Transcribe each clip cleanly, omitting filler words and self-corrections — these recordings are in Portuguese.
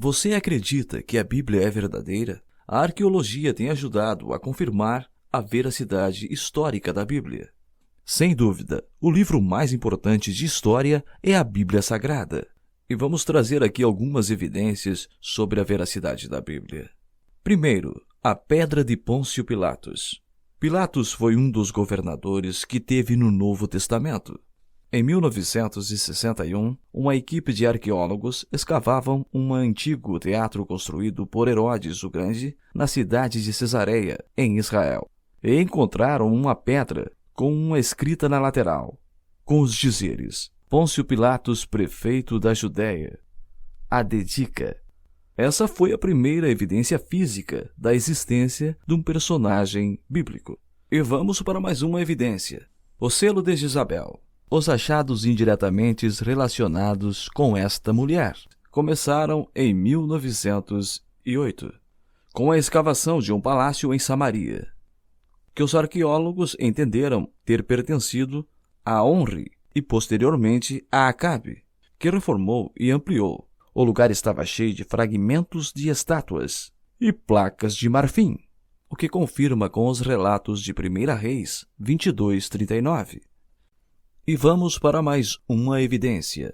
Você acredita que a Bíblia é verdadeira? A arqueologia tem ajudado a confirmar a veracidade histórica da Bíblia. Sem dúvida, o livro mais importante de história é a Bíblia Sagrada. E vamos trazer aqui algumas evidências sobre a veracidade da Bíblia. Primeiro, a Pedra de Pôncio Pilatos. Pilatos foi um dos governadores que teve no Novo Testamento. Em 1961, uma equipe de arqueólogos escavavam um antigo teatro construído por Herodes o Grande na cidade de Cesareia, em Israel, e encontraram uma pedra com uma escrita na lateral, com os dizeres: Pôncio Pilatos, prefeito da Judéia, a dedica. Essa foi a primeira evidência física da existência de um personagem bíblico. E vamos para mais uma evidência: o selo de Jezabel. Os achados indiretamente relacionados com esta mulher começaram em 1908, com a escavação de um palácio em Samaria, que os arqueólogos entenderam ter pertencido a Onri e posteriormente a Acabe, que reformou e ampliou. O lugar estava cheio de fragmentos de estátuas e placas de marfim, o que confirma com os relatos de 1 Reis 22:39. E vamos para mais uma evidência: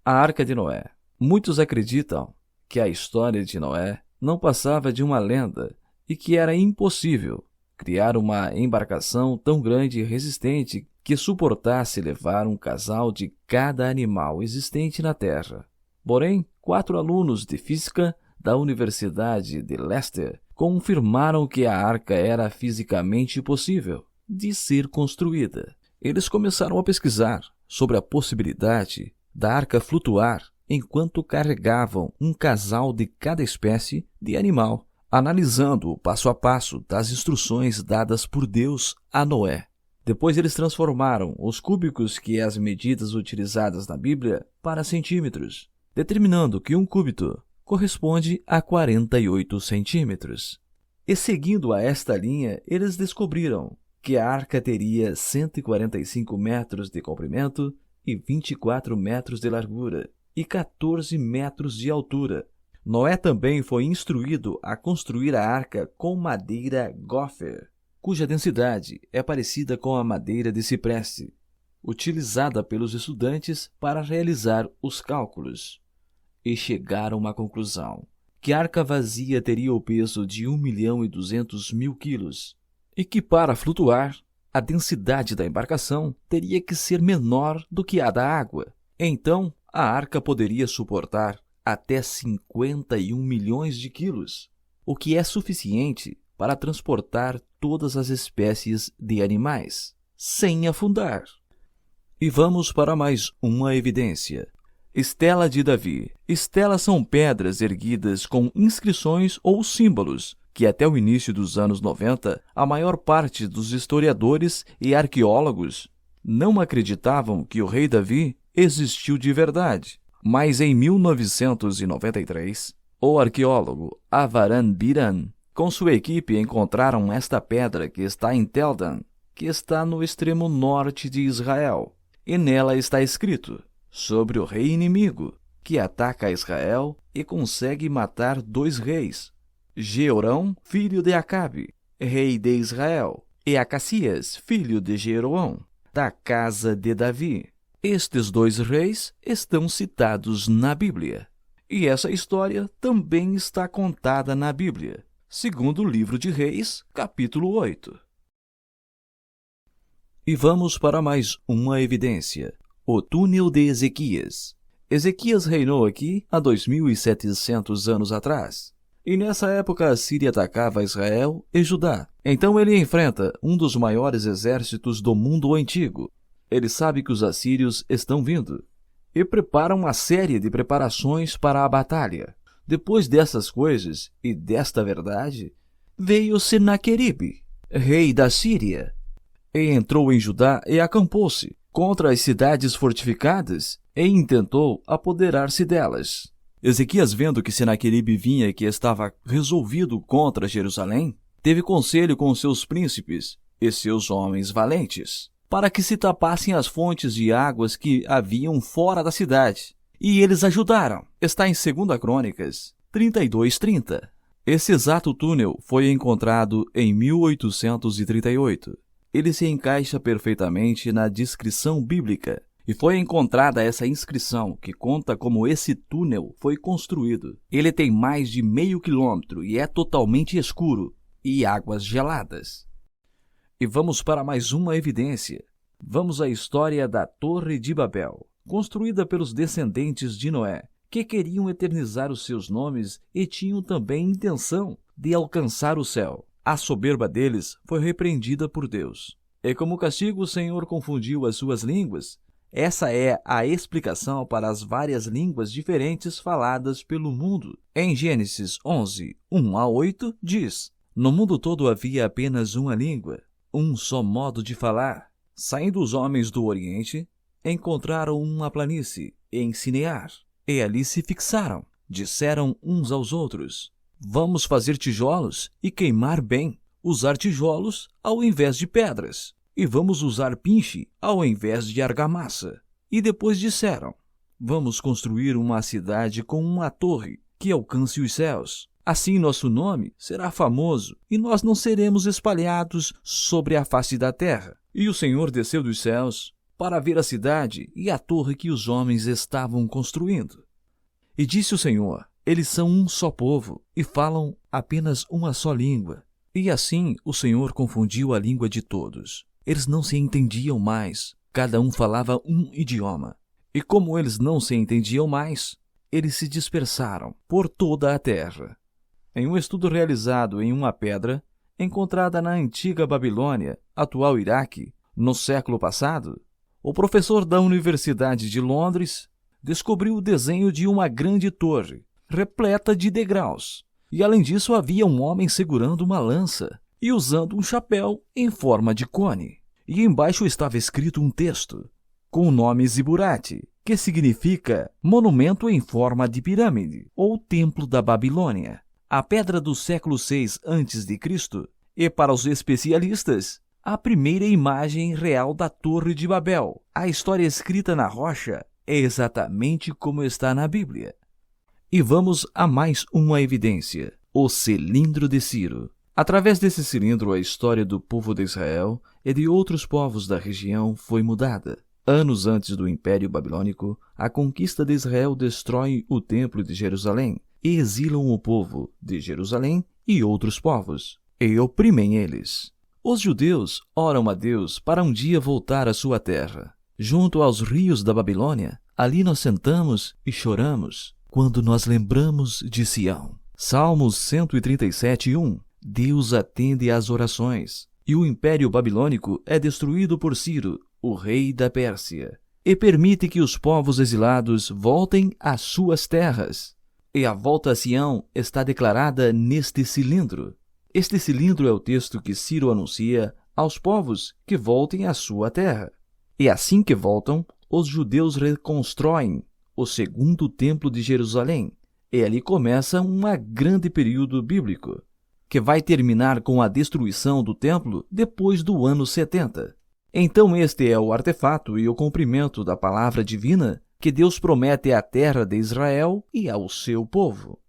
a Arca de Noé. Muitos acreditam que a história de Noé não passava de uma lenda e que era impossível criar uma embarcação tão grande e resistente que suportasse levar um casal de cada animal existente na Terra. Porém, 4 alunos de física da Universidade de Leicester confirmaram que a arca era fisicamente possível de ser construída. Eles começaram a pesquisar sobre a possibilidade da arca flutuar enquanto carregavam um casal de cada espécie de animal, analisando o passo a passo das instruções dadas por Deus a Noé. Depois eles transformaram os cúbicos, que é as medidas utilizadas na Bíblia, para centímetros, determinando que um cúbito corresponde a 48 centímetros. E seguindo a esta linha, eles descobriram que a arca teria 145 metros de comprimento e 24 metros de largura e 14 metros de altura. Noé também foi instruído a construir a arca com madeira gopher, cuja densidade é parecida com a madeira de cipreste, utilizada pelos estudantes para realizar os cálculos. E chegaram a uma conclusão: que a arca vazia teria o peso de 1.200.000 quilos, e que para flutuar, a densidade da embarcação teria que ser menor do que a da água. Então, a arca poderia suportar até 51 milhões de quilos, o que é suficiente para transportar todas as espécies de animais, sem afundar. E vamos para mais uma evidência: Estela de Davi. Estelas são pedras erguidas com inscrições ou símbolos, que até o início dos anos 90, a maior parte dos historiadores e arqueólogos não acreditavam que o rei Davi existiu de verdade. Mas em 1993, o arqueólogo Avaran Biran, com sua equipe, encontraram esta pedra que está em Tel Dan, que está no extremo norte de Israel. E nela está escrito sobre o rei inimigo, que ataca Israel e consegue matar 2 reis: Jeorão, filho de Acabe, rei de Israel, e Acacias, filho de Jeroão, da casa de Davi. Estes 2 reis estão citados na Bíblia. E essa história também está contada na Bíblia, segundo o livro de Reis, capítulo 8. E vamos para mais uma evidência: o túnel de Ezequias. Ezequias reinou aqui há 2.700 anos atrás. E nessa época a Síria atacava Israel e Judá. Então ele enfrenta um dos maiores exércitos do mundo antigo. Ele sabe que os assírios estão vindo e prepara uma série de preparações para a batalha. Depois dessas coisas e desta verdade, veio Senaqueribe, rei da Síria, e entrou em Judá e acampou-se contra as cidades fortificadas e intentou apoderar-se delas. Ezequias, vendo que Senaqueribe vinha e que estava resolvido contra Jerusalém, teve conselho com seus príncipes e seus homens valentes, para que se tapassem as fontes de águas que haviam fora da cidade E eles ajudaram. Está em 2 Crônicas 32:30. Esse exato túnel foi encontrado em 1838. Ele se encaixa perfeitamente na descrição bíblica. E foi encontrada essa inscrição que conta como esse túnel foi construído. Ele tem mais de meio quilômetro e é totalmente escuro e águas geladas. E vamos para mais uma evidência. Vamos à história da Torre de Babel, construída pelos descendentes de Noé, que queriam eternizar os seus nomes e tinham também intenção de alcançar o céu. A soberba deles foi repreendida por Deus. E como castigo, o Senhor confundiu as suas línguas. Essa é a explicação para as várias línguas diferentes faladas pelo mundo. Em Gênesis 11, 1-8, diz: No mundo todo havia apenas uma língua, um só modo de falar. Saindo os homens do Oriente, encontraram uma planície em Sinear, e ali se fixaram. Disseram uns aos outros: Vamos fazer tijolos e queimar bem, usar tijolos ao invés de pedras. E vamos usar pinche ao invés de argamassa. E depois disseram: Vamos construir uma cidade com uma torre que alcance os céus. Assim nosso nome será famoso e nós não seremos espalhados sobre a face da terra. E o Senhor desceu dos céus para ver a cidade e a torre que os homens estavam construindo. E disse o Senhor: Eles são um só povo e falam apenas uma só língua. E assim o Senhor confundiu a língua de todos. Eles não se entendiam mais, cada um falava um idioma. E como eles não se entendiam mais, eles se dispersaram por toda a terra. Em um estudo realizado em uma pedra, encontrada na antiga Babilônia, atual Iraque, no século passado, o professor da Universidade de Londres descobriu o desenho de uma grande torre, repleta de degraus. E além disso havia um homem segurando uma lança e usando um chapéu em forma de cone. E embaixo estava escrito um texto, com o nome Ziburate, que significa monumento em forma de pirâmide, ou templo da Babilônia. A pedra do século VI a.C., e para os especialistas, a primeira imagem real da Torre de Babel. A história escrita na rocha é exatamente como está na Bíblia. E vamos a mais uma evidência, o cilindro de Ciro. Através desse cilindro, a história do povo de Israel e de outros povos da região foi mudada. Anos antes do Império Babilônico, a conquista de Israel destrói o Templo de Jerusalém e exilam o povo de Jerusalém e outros povos, e oprimem eles. Os judeus oram a Deus para um dia voltar à sua terra. Junto aos rios da Babilônia, ali nós sentamos e choramos quando nós lembramos de Sião. Salmos 137:1. Deus atende às orações, e o Império Babilônico é destruído por Ciro, o rei da Pérsia, e permite que os povos exilados voltem às suas terras. E a volta a Sião está declarada neste cilindro. Este cilindro é o texto que Ciro anuncia aos povos que voltem à sua terra. E assim que voltam, os judeus reconstroem o segundo templo de Jerusalém, e ali começa um grande período bíblico, que vai terminar com a destruição do templo depois do ano 70. Então este é o artefato e o cumprimento da palavra divina que Deus promete à terra de Israel e ao seu povo.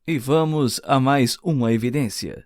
E vamos a mais uma evidência.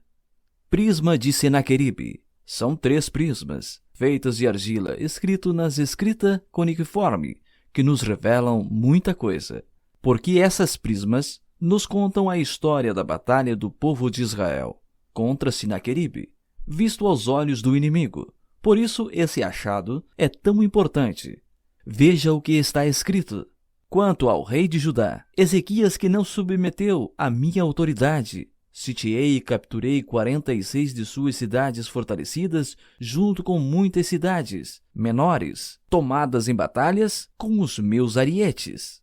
Prisma de Senaqueribe. São 3 prismas, feitas de argila, escrito nas escrita cuneiforme, que nos revelam muita coisa. Porque essas prismas nos contam a história da batalha do povo de Israel contra Senaqueribe, visto aos olhos do inimigo. Por isso esse achado é tão importante. Veja o que está escrito. Quanto ao rei de Judá, Ezequias, que não submeteu à minha autoridade, sitiei e capturei 46 de suas cidades fortalecidas, junto com muitas cidades menores, tomadas em batalhas com os meus arietes.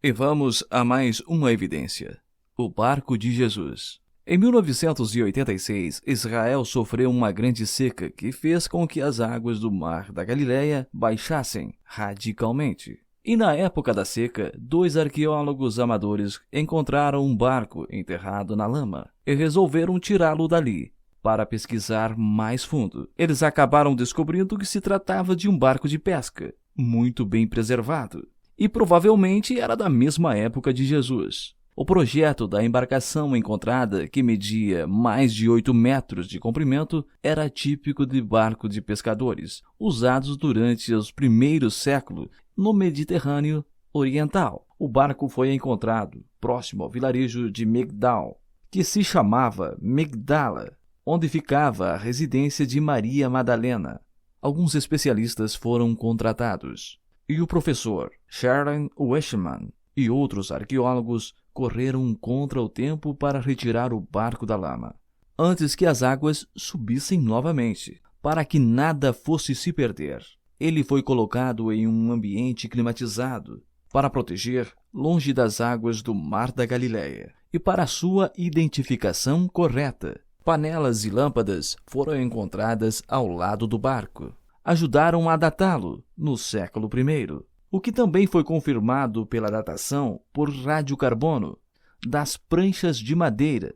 E vamos a mais uma evidência. O barco de Jesus. Em 1986, Israel sofreu uma grande seca que fez com que as águas do mar da Galileia baixassem radicalmente. E na época da seca, 2 arqueólogos amadores encontraram um barco enterrado na lama e resolveram tirá-lo dali para pesquisar mais fundo. Eles acabaram descobrindo que se tratava de um barco de pesca, muito bem preservado. e provavelmente era da mesma época de Jesus. O projeto da embarcação encontrada, que media mais de 8 metros de comprimento, era típico de barco de pescadores, usados durante os primeiros séculos no Mediterrâneo Oriental. O barco foi encontrado próximo ao vilarejo de Migdal, que se chamava Migdala, onde ficava a residência de Maria Madalena. Alguns especialistas foram contratados, e o professor Sharon Weishman e outros arqueólogos correram contra o tempo para retirar o barco da lama, antes que as águas subissem novamente, para que nada fosse se perder. Ele foi colocado em um ambiente climatizado para proteger longe das águas do Mar da Galileia e para sua identificação correta. Panelas e lâmpadas foram encontradas ao lado do barco. Ajudaram a datá-lo no século I, o que também foi confirmado pela datação por radiocarbono das pranchas de madeira.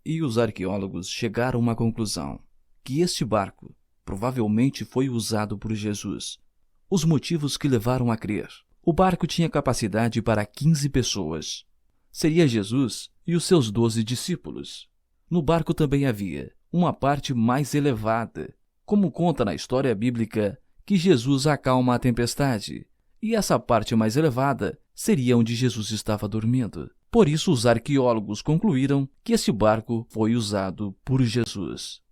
E os arqueólogos chegaram a uma conclusão, que este barco provavelmente foi usado por Jesus. Os motivos que levaram a crer. O barco tinha capacidade para 15 pessoas. Seria Jesus e os seus 12 discípulos. No barco também havia uma parte mais elevada, como conta na história bíblica que Jesus acalma a tempestade, e essa parte mais elevada seria onde Jesus estava dormindo. Por isso, os arqueólogos concluíram que esse barco foi usado por Jesus.